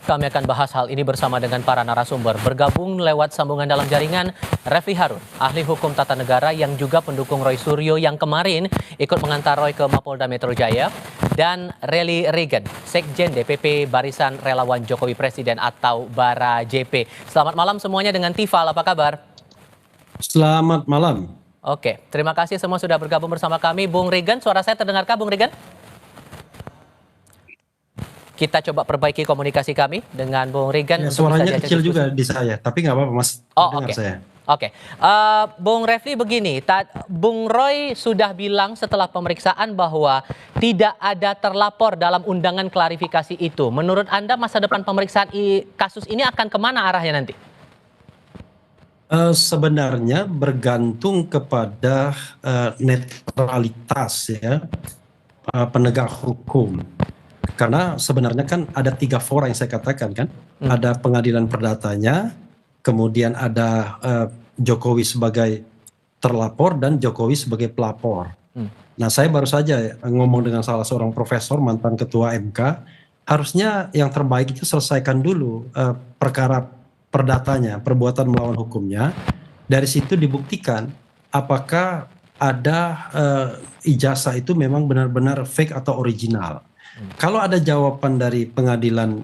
Kami akan bahas hal ini bersama dengan para narasumber. Bergabung lewat sambungan dalam jaringan, Refli Harun, ahli hukum tata negara yang juga pendukung Roy Suryo yang kemarin ikut mengantar Roy ke Mapolda Metro Jaya. Dan Relly Regan, Sekjen DPP Barisan Relawan Jokowi Presiden atau Bara JP. Selamat malam semuanya dengan Tifal, apa kabar? Selamat malam. Oke, terima kasih semua sudah bergabung bersama kami. Bung Regan, suara saya terdengarkah Bung Regan? Kita coba perbaiki komunikasi kami dengan Bung Regan. Ya, suaranya kecil juga di saya, tapi nggak apa-apa Mas. Oh, oke. Saya. Oke, Bung Refli begini, Bung Roy sudah bilang setelah pemeriksaan bahwa tidak ada terlapor dalam undangan klarifikasi itu. Menurut Anda masa depan pemeriksaan kasus ini akan kemana arahnya nanti? Sebenarnya bergantung kepada netralitas ya penegak hukum. Karena sebenarnya kan ada 3 fora yang saya katakan kan. Ada pengadilan perdatanya, kemudian ada Jokowi sebagai terlapor dan Jokowi sebagai pelapor. Nah, saya baru saja ngomong dengan salah seorang profesor mantan ketua MK, harusnya yang terbaik itu selesaikan dulu perkara perdatanya, perbuatan melawan hukumnya. Dari situ dibuktikan apakah ada ijazah itu memang benar-benar fake atau original. Kalau ada jawaban dari pengadilan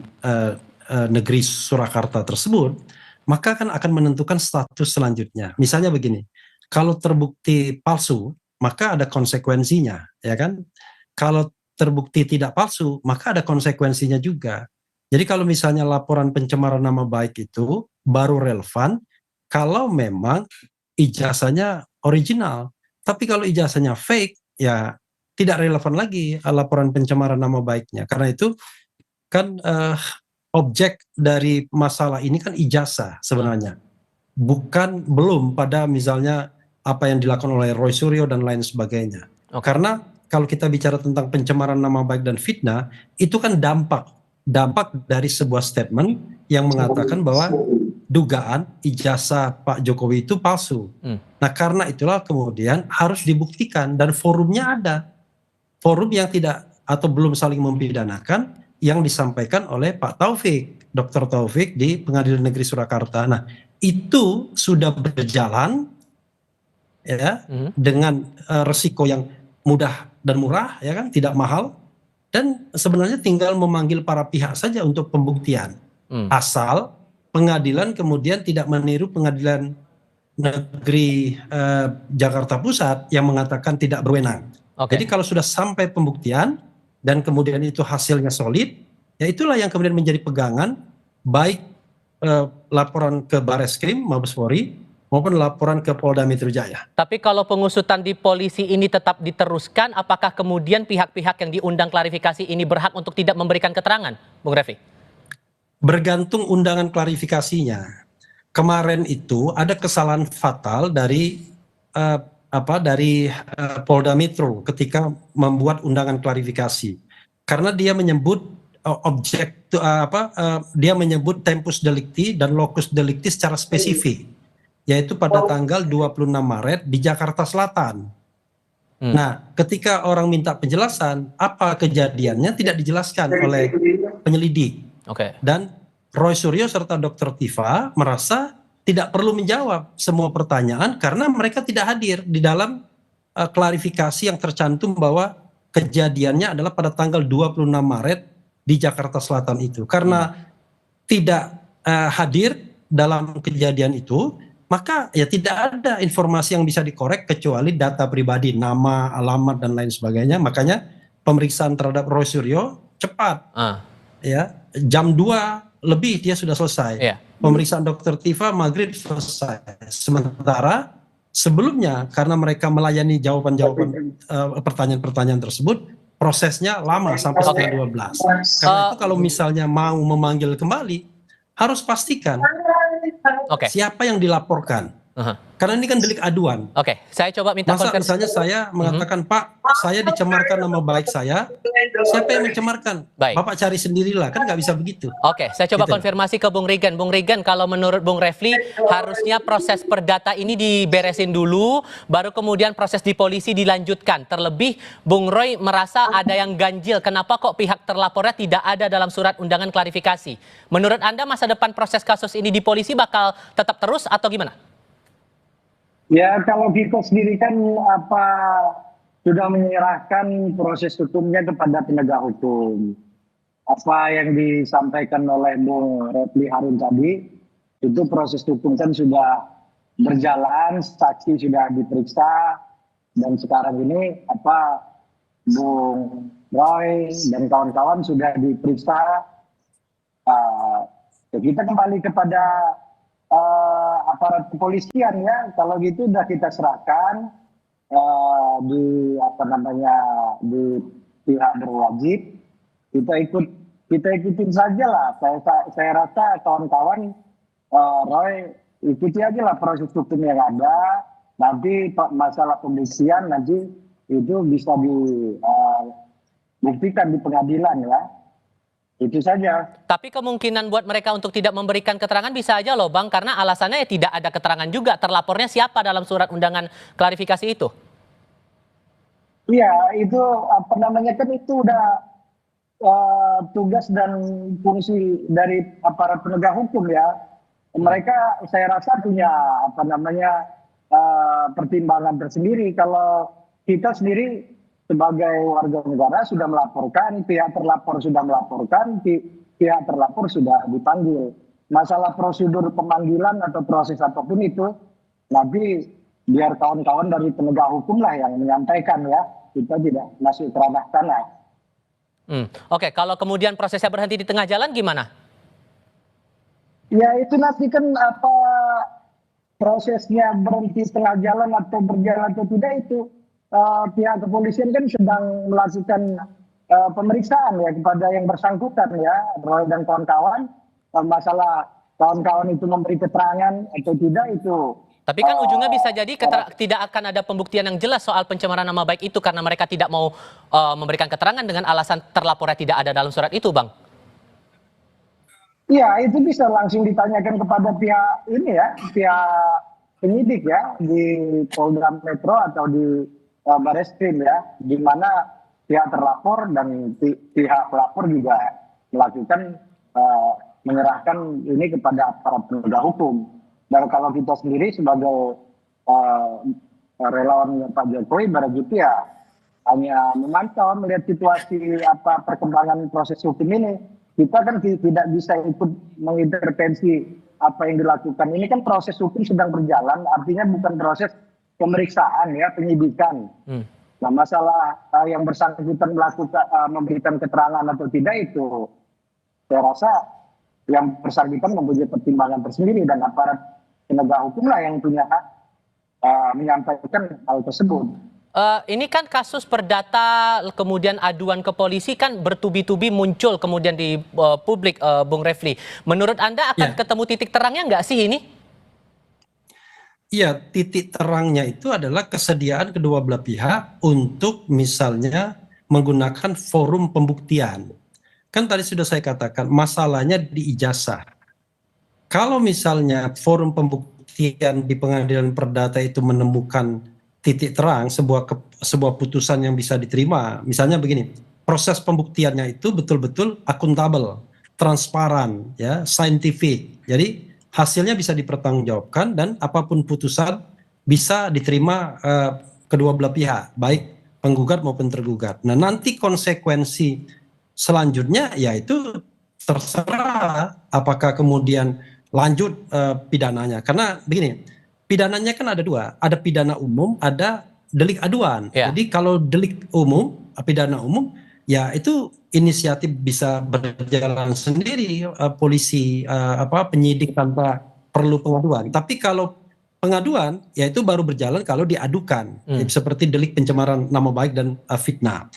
negeri Surakarta tersebut, maka akan menentukan status selanjutnya. Misalnya begini, kalau terbukti palsu, maka ada konsekuensinya, ya kan? Kalau terbukti tidak palsu, maka ada konsekuensinya juga. Jadi kalau misalnya laporan pencemaran nama baik itu baru relevan kalau memang ijazahnya original. Tapi kalau ijazahnya fake, ya tidak relevan lagi laporan pencemaran nama baiknya. Karena itu kan objek dari masalah ini kan ijazah sebenarnya. Belum pada misalnya apa yang dilakukan oleh Roy Suryo dan lain sebagainya. Karena kalau kita bicara tentang pencemaran nama baik dan fitnah, itu kan dampak dari sebuah statement yang mengatakan bahwa dugaan ijazah Pak Jokowi itu palsu. Nah, karena itulah kemudian harus dibuktikan dan forumnya ada. Forum yang tidak atau belum saling mempidanakan yang disampaikan oleh Pak Taufik, Dr. Taufik di Pengadilan Negeri Surakarta. Nah, itu sudah berjalan ya dengan resiko yang mudah dan murah ya kan, tidak mahal, dan sebenarnya tinggal memanggil para pihak saja untuk pembuktian. Asal pengadilan kemudian tidak meniru Pengadilan Negeri Jakarta Pusat yang mengatakan tidak berwenang. Jadi kalau sudah sampai pembuktian dan kemudian itu hasilnya solid, ya itulah yang kemudian menjadi pegangan baik laporan ke Bareskrim Mabes Polri maupun laporan ke Polda Metro Jaya. Tapi kalau pengusutan di polisi ini tetap diteruskan, apakah kemudian pihak-pihak yang diundang klarifikasi ini berhak untuk tidak memberikan keterangan, Bung Refli? Bergantung undangan klarifikasinya. Kemarin itu ada kesalahan fatal dari Polda Metro ketika membuat undangan klarifikasi, karena dia menyebut dia menyebut tempus delicti dan locus delicti secara spesifik, yaitu pada tanggal 26 Maret di Jakarta Selatan. Nah, ketika orang minta penjelasan apa kejadiannya tidak dijelaskan oleh penyelidik. Dan Roy Suryo serta Dr. Tifa merasa tidak perlu menjawab semua pertanyaan karena mereka tidak hadir di dalam klarifikasi yang tercantum bahwa kejadiannya adalah pada tanggal 26 Maret di Jakarta Selatan itu. Karena tidak hadir dalam kejadian itu, maka ya tidak ada informasi yang bisa dikorek kecuali data pribadi, nama, alamat, dan lain sebagainya. Makanya pemeriksaan terhadap Roy Suryo cepat. Ya, jam 2 lebih dia sudah selesai. Pemeriksaan Dr. Tifa maghrib selesai. Sementara sebelumnya karena mereka melayani jawaban-jawaban pertanyaan-pertanyaan tersebut, prosesnya lama sampai setengah 12. Karena itu kalau misalnya mau memanggil kembali, harus pastikan siapa yang dilaporkan. Aha. Karena ini kan delik aduan. Oke, saya coba minta Masa konfirmasi. misalnya saya mengatakan, Pak, saya dicemarkan nama baik saya, siapa yang mencemarkan? Baik. Bapak cari sendirilah, kan nggak bisa begitu. Oke, saya coba Gitu. konfirmasi ke Bung Regan. Bung Regan, kalau menurut Bung Refli, harusnya proses perdata ini diberesin dulu, baru kemudian proses di polisi dilanjutkan. Terlebih, Bung Roy merasa ada yang ganjil. Kenapa kok pihak terlapornya tidak ada dalam surat undangan klarifikasi? Menurut Anda, masa depan proses kasus ini di polisi bakal tetap terus atau gimana? Ya, kalau kita sendiri kan sudah menyerahkan proses hukumnya kepada penegak hukum. Apa yang disampaikan oleh Bung Refli Harun tadi, itu proses hukum kan sudah berjalan, saksi sudah diperiksa, dan sekarang ini Bung Roy dan kawan-kawan sudah diperiksa. Ya kita kembali kepada aparat kepolisian ya, kalau gitu udah kita serahkan di pihak berwajib, kita ikutin saja lah. Saya rasa kawan-kawan Roy ikuti aja lah proses hukum yang ada. Nanti masalah pembuktian nanti itu bisa dibuktikan di pengadilan ya. Itu saja. Tapi kemungkinan buat mereka untuk tidak memberikan keterangan bisa aja loh Bang, karena alasannya ya tidak ada keterangan juga. Terlapornya siapa dalam surat undangan klarifikasi itu? Iya, itu kan itu udah tugas dan fungsi dari aparat penegak hukum ya. Mereka saya rasa punya pertimbangan tersendiri. Kalau kita sendiri sebagai warga negara sudah melaporkan, pihak terlapor sudah melaporkan, pihak terlapor sudah dipanggil. Masalah prosedur pemanggilan atau proses apapun itu, nanti biar kawan-kawan dari penegak hukum lah yang menyampaikan ya. Kita tidak masuk ke ranah sana. Oke, kalau kemudian prosesnya berhenti di tengah jalan gimana? Ya itu nanti kan prosesnya berhenti tengah jalan atau berjalan atau tidak itu. Pihak kepolisian kan sedang melakukan pemeriksaan ya kepada yang bersangkutan ya, Roy dan kawan-kawan. Masalah kawan-kawan itu memberi keterangan atau tidak itu. Tapi kan ujungnya bisa jadi tidak akan ada pembuktian yang jelas soal pencemaran nama baik itu karena mereka tidak mau memberikan keterangan dengan alasan terlapornya tidak ada dalam surat itu, Bang. Iya, itu bisa langsung ditanyakan kepada pihak pihak penyidik ya di Polda Metro atau di Barreskrim ya, di mana pihak terlapor dan pihak pelapor juga melakukan menyerahkan ini kepada aparat penegak hukum. Dan kalau kita sendiri sebagai relawan Pak Jokowi berarti ya hanya memantau melihat situasi perkembangan proses hukum ini. Kita kan tidak bisa ikut mengintervensi apa yang dilakukan. Ini kan proses hukum sedang berjalan, artinya bukan proses pemeriksaan ya, penyidikan. Nah masalah yang bersangkutan memberikan keterangan atau tidak itu saya rasa yang bersangkutan mempunyai pertimbangan tersendiri dan aparat penegak hukum lah yang punya hak menyampaikan hal tersebut. Ini kan kasus perdata kemudian aduan ke polisi kan bertubi-tubi muncul kemudian di publik, Bung Refli. Menurut Anda akan ketemu titik terangnya nggak sih ini? Iya, titik terangnya itu adalah kesediaan kedua belah pihak untuk misalnya menggunakan forum pembuktian. Kan tadi sudah saya katakan masalahnya di ijazah. Kalau misalnya forum pembuktian di pengadilan perdata itu menemukan titik terang, sebuah putusan yang bisa diterima, misalnya begini, proses pembuktiannya itu betul-betul akuntabel, transparan, ya, saintifik. Jadi hasilnya bisa dipertanggungjawabkan dan apapun putusan bisa diterima kedua belah pihak, baik penggugat maupun tergugat. Nah nanti konsekuensi selanjutnya yaitu terserah apakah kemudian lanjut pidananya. Karena begini, pidananya kan ada dua, ada pidana umum, ada delik aduan. Jadi kalau delik umum, pidana umum, ya itu inisiatif bisa berjalan sendiri polisi penyidik tanpa perlu pengaduan. Tapi kalau pengaduan ya itu baru berjalan kalau diadukan, seperti delik pencemaran nama baik dan fitnah.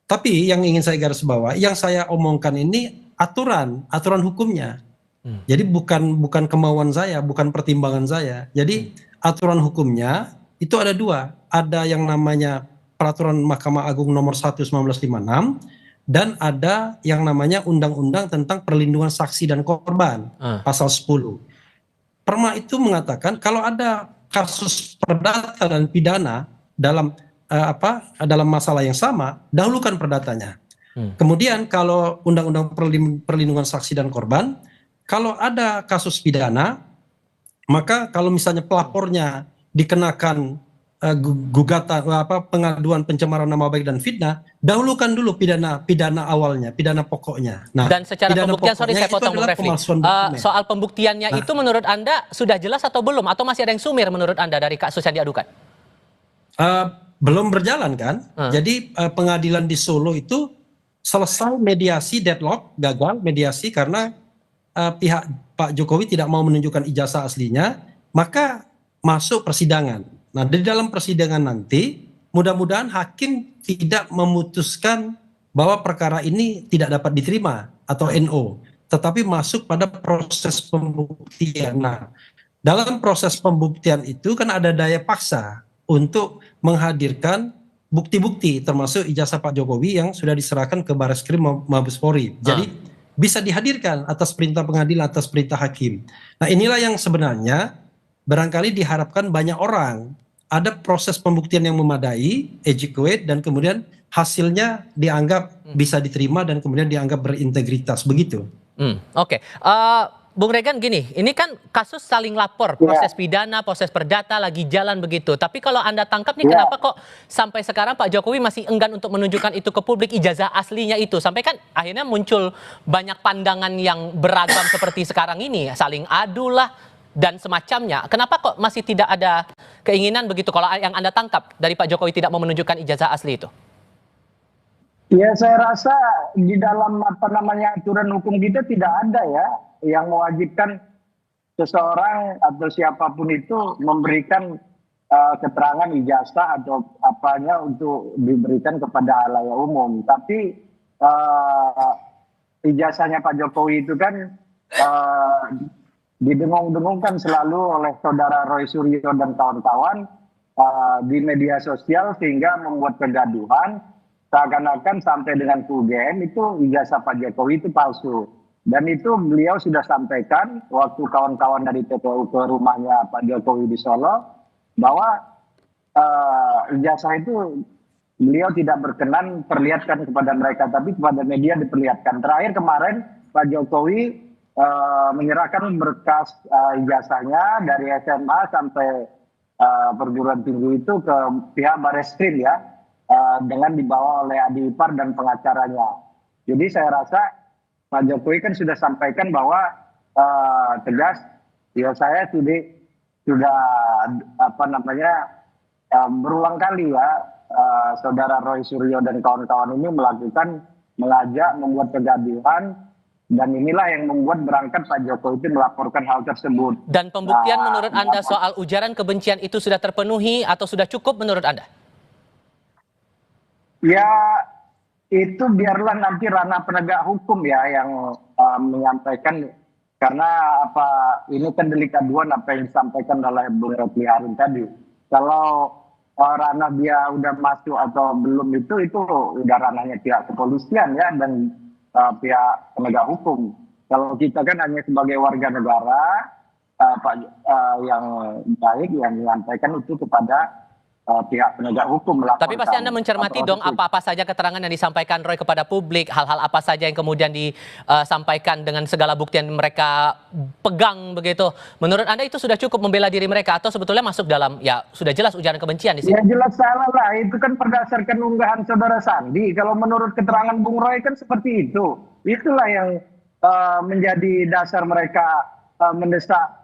Tapi yang ingin saya garis bawah, yang saya omongkan ini aturan hukumnya. Jadi bukan kemauan saya, bukan pertimbangan saya. Jadi aturan hukumnya itu ada dua. Ada yang namanya Peraturan Mahkamah Agung Nomor 1 1956 dan ada yang namanya Undang-Undang tentang Perlindungan Saksi dan Korban pasal 10. Perma itu mengatakan kalau ada kasus perdata dan pidana dalam dalam masalah yang sama, dahulukan perdatanya. Kemudian kalau Undang-Undang Perlindungan Saksi dan Korban, kalau ada kasus pidana, maka kalau misalnya pelapornya dikenakan gugatan pengaduan pencemaran nama baik dan fitnah, dahulukan dulu pidana awalnya, pidana pokoknya. Nah, dan secara pembuktian, sorry saya potong Bung Refli, soal pembuktiannya itu menurut Anda sudah jelas atau belum, atau masih ada yang sumir menurut Anda dari kasus yang diadukan? Belum berjalan kan. Jadi pengadilan di Solo itu selesai mediasi, deadlock, gagal mediasi karena pihak Pak Jokowi tidak mau menunjukkan ijazah aslinya, maka masuk persidangan. Nah, di dalam persidangan nanti, mudah-mudahan hakim tidak memutuskan bahwa perkara ini tidak dapat diterima atau NO, tetapi masuk pada proses pembuktian. Nah, dalam proses pembuktian itu kan ada daya paksa untuk menghadirkan bukti-bukti, termasuk ijazah Pak Jokowi yang sudah diserahkan ke Bareskrim Mabes Polri. Jadi bisa dihadirkan atas perintah pengadilan, atas perintah hakim. Nah, inilah yang sebenarnya barangkali diharapkan banyak orang. Ada proses pembuktian yang memadai, adequate, dan kemudian hasilnya dianggap bisa diterima dan kemudian dianggap berintegritas, begitu. Oke. Bung Regan gini, ini kan kasus saling lapor, proses pidana, proses perdata lagi jalan begitu. Tapi kalau Anda tangkap nih, kenapa kok sampai sekarang Pak Jokowi masih enggan untuk menunjukkan itu ke publik, ijazah aslinya itu? Sampai kan akhirnya muncul banyak pandangan yang beragam seperti sekarang ini, saling adu lah dan semacamnya. Kenapa kok masih tidak ada keinginan begitu kalau yang Anda tangkap dari Pak Jokowi tidak mau menunjukkan ijazah asli itu? Ya, saya rasa di dalam aturan hukum kita tidak ada ya yang mewajibkan seseorang atau siapapun itu memberikan keterangan ijazah atau apanya untuk diberikan kepada halayak umum. Tapi ijazahnya Pak Jokowi itu kan didengung-dengungkan selalu oleh saudara Roy Suryo dan kawan-kawan di media sosial sehingga membuat kegaduhan. Seakan-akan sampai dengan UGM itu ijazah Pak Jokowi itu palsu. Dan itu beliau sudah sampaikan waktu kawan-kawan dari TPU ke rumahnya Pak Jokowi di Solo, bahwa ijazah itu beliau tidak berkenan perlihatkan kepada mereka, tapi kepada media diperlihatkan. Terakhir kemarin Pak Jokowi menyerahkan berkas ijazahnya dari SMA sampai perguruan tinggi itu ke pihak Bareskrim ya, dengan dibawa oleh adik ipar dan pengacaranya. Jadi saya rasa Pak Jokowi kan sudah sampaikan bahwa tegas, ya saya sudah berulang kali ya saudara Roy Suryo dan kawan-kawan ini mengajak membuat kegaduhan. Dan inilah yang membuat berangkat Pak Jokowi itu melaporkan hal tersebut. Dan pembuktian menurut Anda soal ujaran kebencian itu sudah terpenuhi atau sudah cukup menurut Anda? Ya, itu biarlah nanti ranah penegak hukum ya yang menyampaikan. Karena ini kan delik aduan apa yang disampaikan oleh Bung Refli Harun tadi. Kalau ranah dia udah masuk atau belum itu udah ranahnya pihak kepolisian ya dan pihak penegak hukum. Kalau kita kan hanya sebagai warga negara yang baik yang menyampaikan itu kepada pihak penegak hukum. Tapi pasti Anda mencermati dong apa-apa saja keterangan yang disampaikan Roy kepada publik, hal-hal apa saja yang kemudian disampaikan dengan segala bukti yang mereka pegang begitu. Menurut Anda itu sudah cukup membela diri mereka atau sebetulnya masuk dalam ya sudah jelas ujaran kebencian di sini? Ya jelas salah lah, itu kan berdasarkan unggahan saudara Sandi. Kalau menurut keterangan Bung Roy kan seperti itu. Itulah yang menjadi dasar mereka mendesak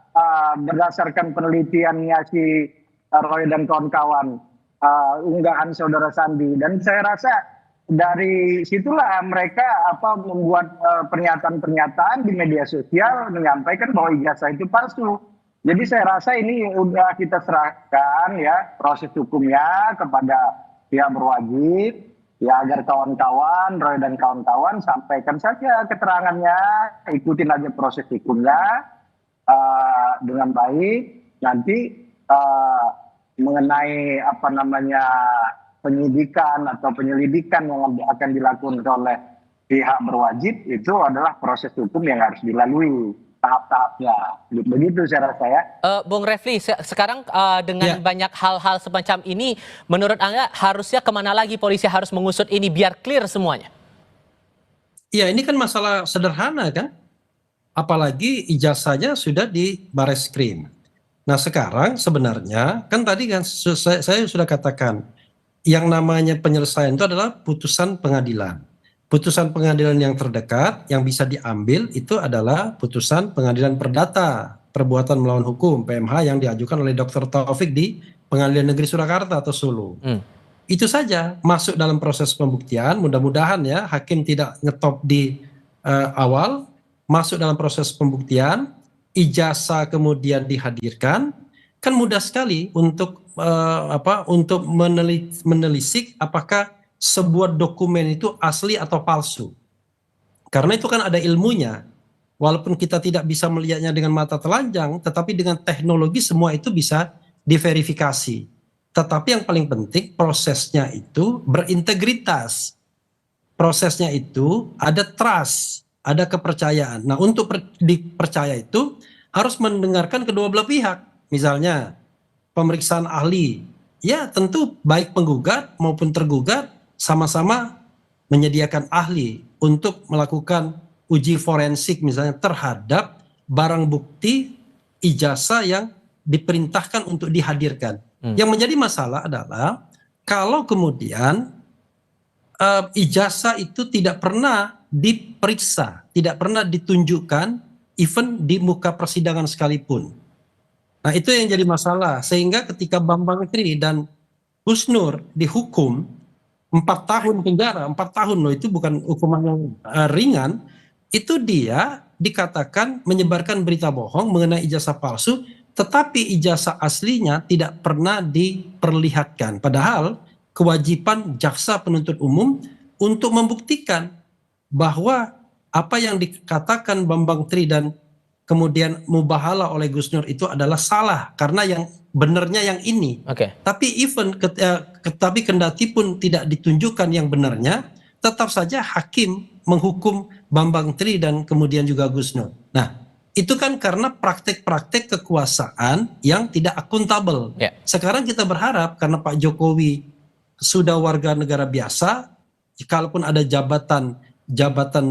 berdasarkan penelitiannya si Roy dan kawan-kawan, unggahan saudara Sandi. Dan saya rasa dari situlah mereka membuat pernyataan-pernyataan di media sosial menyampaikan bahwa ijazah itu palsu. Jadi saya rasa ini udah kita serahkan ya proses hukumnya kepada pihak berwajib ya, agar kawan-kawan Roy dan kawan-kawan sampaikan saja keterangannya, ikutin aja proses hukumnya dengan baik. Nanti eh, mengenai apa namanya penyidikan atau penyelidikan yang akan dilakukan oleh pihak berwajib, itu adalah proses hukum yang harus dilalui tahap-tahapnya. Begitu saya rasa ya. Bung Refli, sekarang dengan Ya, banyak hal-hal semacam ini, menurut Anda harusnya kemana lagi polisi harus mengusut ini biar clear semuanya? ya ini kan masalah sederhana kan? Apalagi ijazahnya sudah di Bareskrim. Nah sekarang sebenarnya kan tadi kan saya sudah katakan yang namanya penyelesaian itu adalah putusan pengadilan. Putusan pengadilan yang terdekat yang bisa diambil itu adalah putusan pengadilan perdata perbuatan melawan hukum PMH yang diajukan oleh Dr. Taufik di Pengadilan Negeri Surakarta atau Solo. Hmm. Itu saja masuk dalam proses pembuktian. Mudah-mudahan ya hakim tidak ngetop di awal, masuk dalam proses pembuktian, ijazah kemudian dihadirkan, kan mudah sekali untuk untuk menelisik apakah sebuah dokumen itu asli atau palsu. Karena itu kan ada ilmunya. Walaupun kita tidak bisa melihatnya dengan mata telanjang, tetapi dengan teknologi semua itu bisa diverifikasi. Tetapi yang paling penting prosesnya itu berintegritas. Prosesnya itu ada trust, ada kepercayaan. Nah, untuk dipercaya itu harus mendengarkan kedua belah pihak. Misalnya pemeriksaan ahli, ya tentu baik penggugat maupun tergugat sama-sama menyediakan ahli untuk melakukan uji forensik misalnya terhadap barang bukti ijazah yang diperintahkan untuk dihadirkan. Yang menjadi masalah adalah kalau kemudian ijazah itu tidak pernah diperiksa, tidak pernah ditunjukkan, even di muka persidangan sekalipun. Nah itu yang jadi masalah, sehingga ketika Bambang Tri dan Gus Nur dihukum 4 tahun penjara, 4 tahun loh, itu bukan hukuman yang ringan, itu dia dikatakan menyebarkan berita bohong mengenai ijazah palsu, tetapi ijazah aslinya tidak pernah diperlihatkan. Padahal kewajiban jaksa penuntut umum untuk membuktikan bahwa apa yang dikatakan Bambang Tri dan kemudian mubahala oleh Gus Nur itu adalah salah karena yang benarnya yang ini. Oke. Tapi tapi kendati pun tidak ditunjukkan yang benarnya, tetap saja hakim menghukum Bambang Tri dan kemudian juga Gus Nur. Nah, itu kan karena praktek-praktek kekuasaan yang tidak akuntabel. Ya. Sekarang kita berharap karena Pak Jokowi sudah warga negara biasa, kalaupun ada jabatan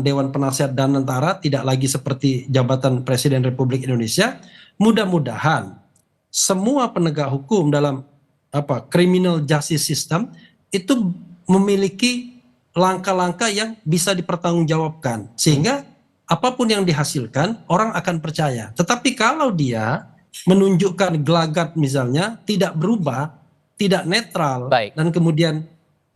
Dewan Penasihat dan Tentara tidak lagi seperti jabatan Presiden Republik Indonesia. Mudah-mudahan semua penegak hukum dalam criminal justice system itu memiliki langkah-langkah yang bisa dipertanggungjawabkan sehingga apapun yang dihasilkan orang akan percaya. Tetapi kalau dia menunjukkan gelagat misalnya tidak berubah, tidak netral, Baik. dan kemudian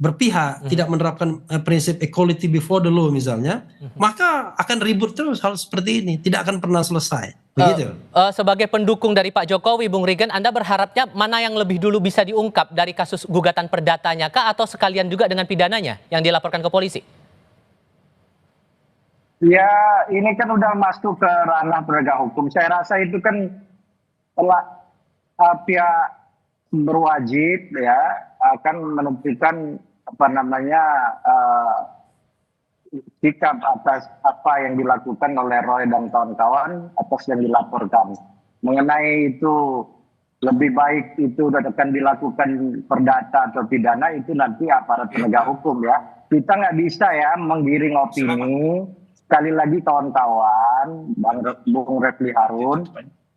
berpihak, tidak menerapkan prinsip equality before the law misalnya, maka akan ribut terus hal seperti ini, tidak akan pernah selesai. Begitu. Sebagai pendukung dari Pak Jokowi, Bung Regan, Anda berharapnya mana yang lebih dulu bisa diungkap dari kasus gugatan perdatanya kah atau sekalian juga dengan pidananya yang dilaporkan ke polisi? Ya, ini kan udah masuk ke ranah penegak hukum. Saya rasa itu kan telah pihak berwajib ya akan menentukan sikap atas apa yang dilakukan oleh Roy dan kawan-kawan atas yang dilaporkan. Mengenai itu lebih baik itu akan dilakukan perdata atau pidana, itu nanti aparat penegak hukum ya. Kita nggak bisa ya menggiring opini. Sekali lagi kawan-kawan, Bung Refli Harun,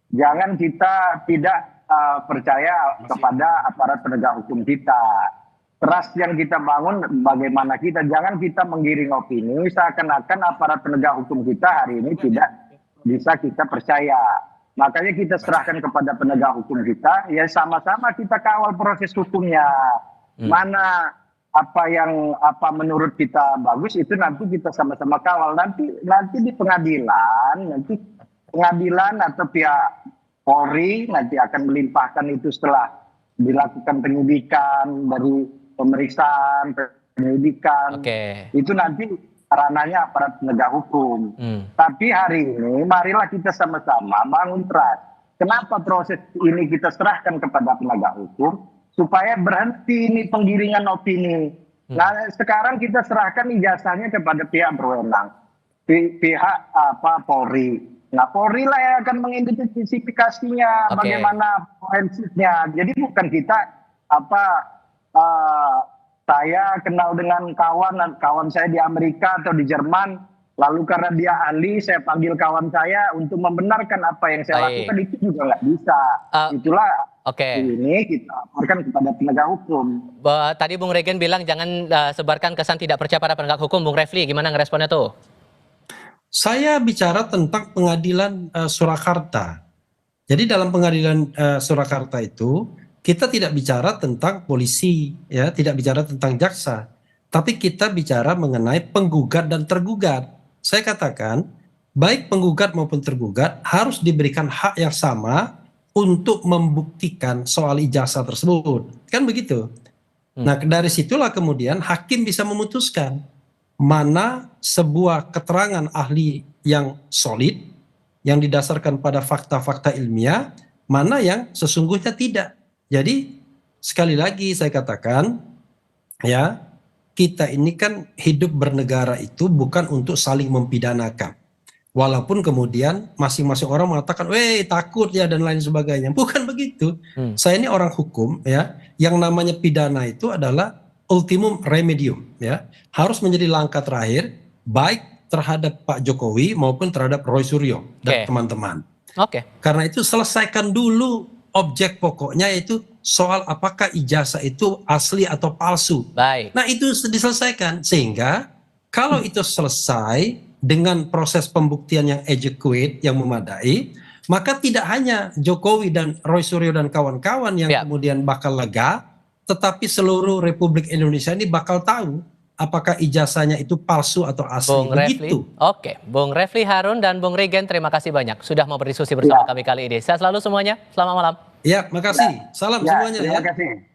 jangan kita tidak percaya kepada aparat penegak hukum kita. Trust yang kita bangun bagaimana jangan kita menggiring opini seakan-akan aparat penegak hukum kita hari ini tidak bisa kita percaya. Makanya kita serahkan kepada penegak hukum kita, ya sama-sama kita kawal proses hukumnya. Mana apa menurut kita bagus itu nanti kita sama-sama kawal. Nanti di pengadilan atau pihak Polri nanti akan melimpahkan itu setelah dilakukan penyidikan dari pemeriksaan, penyidikan. Itu nanti ranahnya aparat penegak hukum. Tapi hari ini marilah kita sama-sama bangun trust. kenapa proses ini kita serahkan kepada penegak hukum supaya berhenti ini penggiringan opini. Nah, sekarang kita serahkan ijazahnya kepada pihak berwenang, pihak Polri. Nah, Polri lah yang akan mengidentifikasinya, bagaimana forensiknya. Jadi bukan kita saya kenal dengan kawan saya di Amerika atau di Jerman, lalu karena dia ahli, saya panggil kawan saya untuk membenarkan apa yang saya lakukan, itu juga nggak bisa. Itulah ini kita laporkan kepada penegak hukum. Tadi Bung Regen bilang jangan sebarkan kesan tidak percaya pada penegak hukum. Bung Refli, gimana ngeresponnya tuh? Saya bicara tentang pengadilan Surakarta. Jadi dalam pengadilan Surakarta itu kita tidak bicara tentang polisi, ya, tidak bicara tentang jaksa, tapi kita bicara mengenai penggugat dan tergugat. Saya katakan, baik penggugat maupun tergugat harus diberikan hak yang sama untuk membuktikan soal ijazah tersebut. Kan begitu? Nah, dari situlah kemudian hakim bisa memutuskan mana sebuah keterangan ahli yang solid, yang didasarkan pada fakta-fakta ilmiah, mana yang sesungguhnya tidak. Jadi sekali lagi saya katakan, ya, kita ini kan hidup bernegara itu bukan untuk saling mempidanakan. Walaupun kemudian masing-masing orang mengatakan, weh takut ya dan lain sebagainya. Bukan begitu. Saya ini orang hukum, ya, yang namanya pidana itu adalah ultimum remedium, ya, harus menjadi langkah terakhir baik terhadap Pak Jokowi maupun terhadap Roy Suryo dan teman-teman. Karena itu selesaikan dulu objek pokoknya, yaitu soal apakah ijazah itu asli atau palsu. Nah, itu diselesaikan sehingga kalau itu selesai dengan proses pembuktian yang adequate, yang memadai, maka tidak hanya Jokowi dan Roy Suryo dan kawan-kawan yang kemudian bakal lega, tetapi seluruh Republik Indonesia ini bakal tahu apakah ijazahnya itu palsu atau asli. Bung Refli. Bung Refli Harun dan Bung Regen, terima kasih banyak sudah mau berdiskusi bersama kami kali ini. Sehat selalu semuanya. Selamat malam. Ya, makasih. Salam semuanya. Terima kasih.